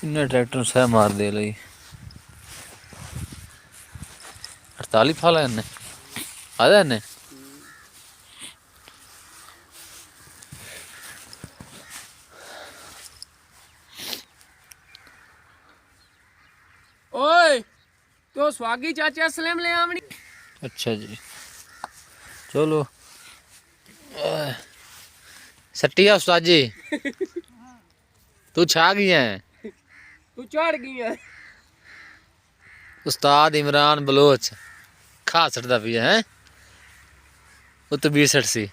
इन्हें ट्रैक्टर सह मार दे लई 48 फाला इन्हें आया इन्हें ओए तो स्वागी चाचा सलेम ले आवनी। अच्छा जी चलो सट्टिया उस्ताद जी तू छा गई है तू चढ़ गई है उस्ताद इमरान बलोच खा सटदा पिया है वो तो 20 सी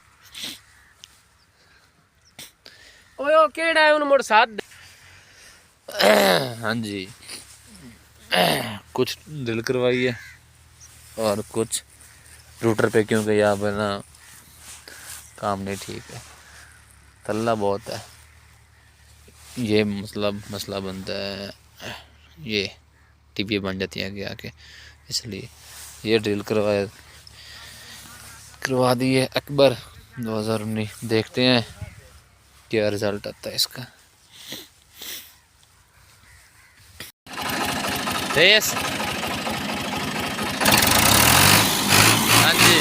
ओए ओ केड़ा है उन मोड़ साथ दे। हाँ जी कुछ ड्रिल करवाई है और कुछ रूटर पे क्योंकि यहाँ पर ना काम नहीं ठीक है तल्ला बहुत है ये मसला बनता है ये टिपियाँ बन जाती हैं आगे आके इसलिए ये ड्रिल करवा दिए अकबर 2019 देखते हैं क्या रिजल्ट आता है इसका। रेस हाँ जी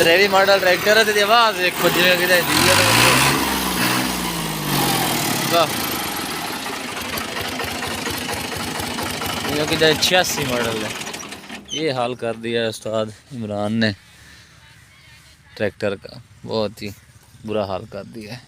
रेडी मॉडल ट्रैक्टर है तेरी आवाज एक बजने की दी है वाह ये कि 86 मॉडल है। ये हाल कर दिया उस्ताद इमरान ने ट्रैक्टर का बहुत ही बुरा हाल कर दिया है।